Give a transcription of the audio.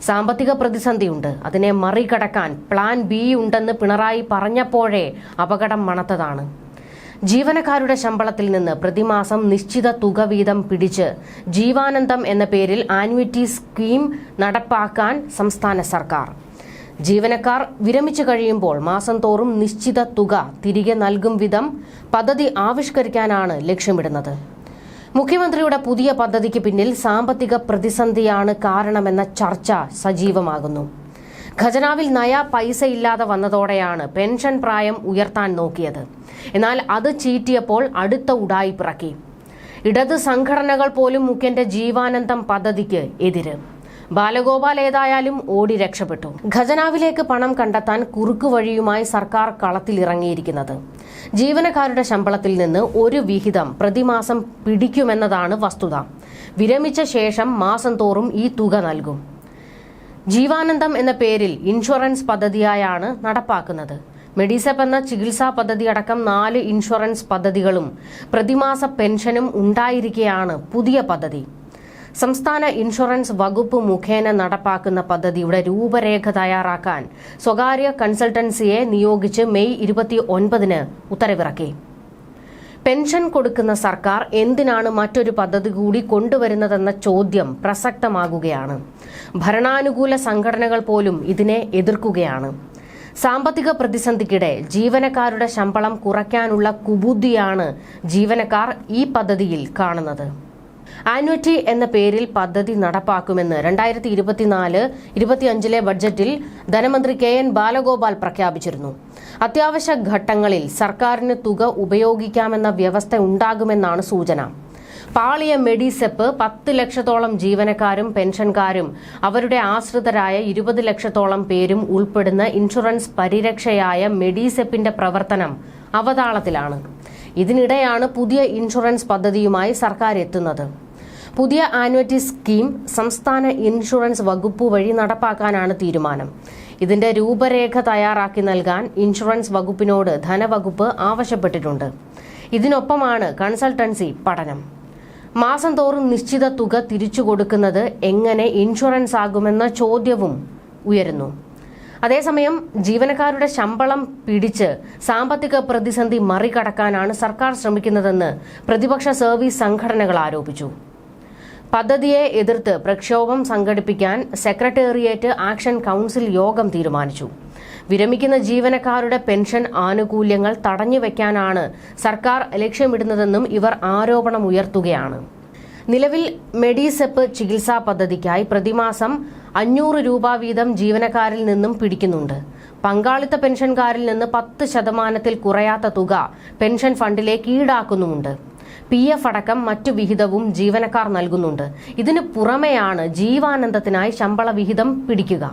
സാമ്പത്തിക പ്രതിസന്ധിയുണ്ട്, അതിനെ മറികടക്കാൻ പ്ലാൻ ബി ഉണ്ടെന്ന് പിണറായി പറഞ്ഞപ്പോഴേ അപകടം മണത്തതാണ്. ജീവനക്കാരുടെ ശമ്പളത്തിൽ നിന്ന് പ്രതിമാസം നിശ്ചിത തുക വീതം പിടിച്ച് ജീവാനന്ദം എന്ന പേരിൽ ആന്വിറ്റി സ്കീം നടപ്പാക്കാൻ സംസ്ഥാന സർക്കാർ. ജീവനക്കാർ വിരമിച്ചു കഴിയുമ്പോൾ മാസം തോറും നിശ്ചിത തുക തിരികെ നൽകും വിധം പദ്ധതി ആവിഷ്കരിക്കാനാണ് ലക്ഷ്യമിടുന്നത്. മുഖ്യമന്ത്രിയുടെ പുതിയ പദ്ധതിക്ക് പിന്നിൽ സാമ്പത്തിക പ്രതിസന്ധിയാണ് കാരണമെന്ന ചർച്ച സജീവമാകുന്നു. ഖജനാവിൽ നയാ പൈസ ഇല്ലാതെ വന്നതോടെയാണ് പെൻഷൻ പ്രായം ഉയർത്താൻ നോക്കിയത്. എന്നാൽ അത് ചീറ്റിയപ്പോൾ അടുത്ത ഉഡായിപ്പിറക്കി. ഇടത് സംഘടനകൾ പോലും മുഖ്യന്റെ ജീവാനന്ദം പദ്ധതിക്ക് എതിര്. ബാലഗോപാൽ ഏതായാലും ഓടി രക്ഷപ്പെട്ടു. ഖജനാവിലേക്ക് പണം കണ്ടെത്താൻ കുറുക്കു വഴിയുമായി സർക്കാർ കളത്തിലിറങ്ങിയിരിക്കുന്നത്. ജീവനക്കാരുടെ ശമ്പളത്തിൽ നിന്ന് ഒരു വിഹിതം പ്രതിമാസം പിടിക്കുമെന്നതാണ് വസ്തുത. വിരമിച്ച ശേഷം മാസം തോറും ഈ തുക നൽകും. ജീവാനന്ദം എന്ന പേരിൽ ഇൻഷുറൻസ് പദ്ധതിയായാണ് നടപ്പാക്കുന്നത്. മെഡിസെപ്പ് എന്ന ചികിത്സാ പദ്ധതി അടക്കം 4 ഇൻഷുറൻസ് പദ്ധതികളും പ്രതിമാസ പെൻഷനും ഉണ്ടായിരിക്കെയാണ് പുതിയ പദ്ധതി. സംസ്ഥാന ഇൻഷുറൻസ് വകുപ്പ് മുഖേന നടപ്പാക്കുന്ന പദ്ധതിയുടെ രൂപരേഖ തയ്യാറാക്കാൻ സ്വകാര്യ കൺസൾട്ടൻസിയെ നിയോഗിച്ച് മെയ് 29-ന് ഉത്തരവിറക്കി. പെൻഷൻ കൊടുക്കുന്ന സർക്കാർ എന്തിനാണ് മറ്റൊരു പദ്ധതി കൂടി കൊണ്ടുവരുന്നതെന്ന ചോദ്യം പ്രസക്തമാകുകയാണ്. ഭരണാനുകൂല സംഘടനകൾ പോലും ഇതിനെ എതിർക്കുകയാണ്. സാമ്പത്തിക പ്രതിസന്ധിക്കിടെ ജീവനക്കാരുടെ ശമ്പളം കുറയ്ക്കാനുള്ള കുബുദ്ധിയാണ് ജീവനക്കാർ ഈ പദ്ധതിയിൽ കാണുന്നത്. ആന്വിറ്റി എന്ന പേരിൽ പദ്ധതി നടപ്പാക്കുമെന്ന് 2024-25 ബഡ്ജറ്റിൽ ധനമന്ത്രി KN ബാലഗോപാൽ പ്രഖ്യാപിച്ചിരുന്നു. അത്യാവശ്യ ഘട്ടങ്ങളിൽ സർക്കാരിന് തുക ഉപയോഗിക്കാമെന്ന വ്യവസ്ഥ ഉണ്ടാകുമെന്നാണ് സൂചന. പാളിയ മെഡിസെപ്പ് 10 ലക്ഷത്തോളം ജീവനക്കാരും പെൻഷൻകാരും അവരുടെ ആശ്രിതരായ 20 ലക്ഷത്തോളം പേരും ഉൾപ്പെടുന്ന ഇൻഷുറൻസ് പരിരക്ഷയായ മെഡിസെപ്പിന്റെ പ്രവർത്തനം അവതാളത്തിലാണ്. ഇതിനിടെയാണ് പുതിയ ഇൻഷുറൻസ് പദ്ധതിയുമായി സർക്കാർ എത്തുന്നത്. പുതിയ ആന്വിറ്റി സ്കീം സംസ്ഥാന ഇൻഷുറൻസ് വകുപ്പ് വഴി നടപ്പാക്കാനാണ് തീരുമാനം. ഇതിന്റെ രൂപരേഖ തയ്യാറാക്കി നൽകാൻ ഇൻഷുറൻസ് വകുപ്പിനോട് ധനവകുപ്പ് ആവശ്യപ്പെട്ടിട്ടുണ്ട്. ഇതിനൊപ്പമാണ് കൺസൾട്ടൻസി പഠനം. മാസം തോറും നിശ്ചിത തുക തിരിച്ചു കൊടുക്കുന്നത് എങ്ങനെ ഇൻഷുറൻസ് ആകുമെന്ന ചോദ്യവും ഉയരുന്നു. അതേസമയം ജീവനക്കാരുടെ ശമ്പളം പിടിച്ച് സാമ്പത്തിക പ്രതിസന്ധി മറികടക്കാനാണ് സർക്കാർ ശ്രമിക്കുന്നതെന്ന് പ്രതിപക്ഷ സർവീസ് സംഘടനകൾ ആരോപിച്ചു. പദ്ധതിയെ എതിർത്ത് പ്രക്ഷോഭം സംഘടിപ്പിക്കാൻ സെക്രട്ടേറിയറ്റ് ആക്ഷൻ കൗൺസിൽ യോഗം തീരുമാനിച്ചു. വിരമിക്കുന്ന ജീവനക്കാരുടെ പെൻഷൻ ആനുകൂല്യങ്ങൾ തടഞ്ഞുവെക്കാനാണ് സർക്കാർ ലക്ഷ്യമിടുന്നതെന്നും ഇവർ ആരോപണമുയർത്തുകയാണ്. നിലവിൽ മെഡിസെപ്പ് ചികിത്സാ പദ്ധതിക്കായി പ്രതിമാസം 500 രൂപ വീതം ജീവനക്കാരിൽ നിന്നും പിടിക്കുന്നുണ്ട്. പങ്കാളിത്ത പെൻഷൻകാരിൽ നിന്ന് 10% കുറയാത്ത തുക പെൻഷൻ ഫണ്ടിലേക്ക് ഈടാക്കുന്നുമുണ്ട്. PF അടക്കം മറ്റു വിഹിതവും ജീവനക്കാർ നൽകുന്നുണ്ട്. ഇതിനു പുറമെയാണ് ജീവാനന്ദത്തിനായി ശമ്പള വിഹിതം പിടിക്കുക.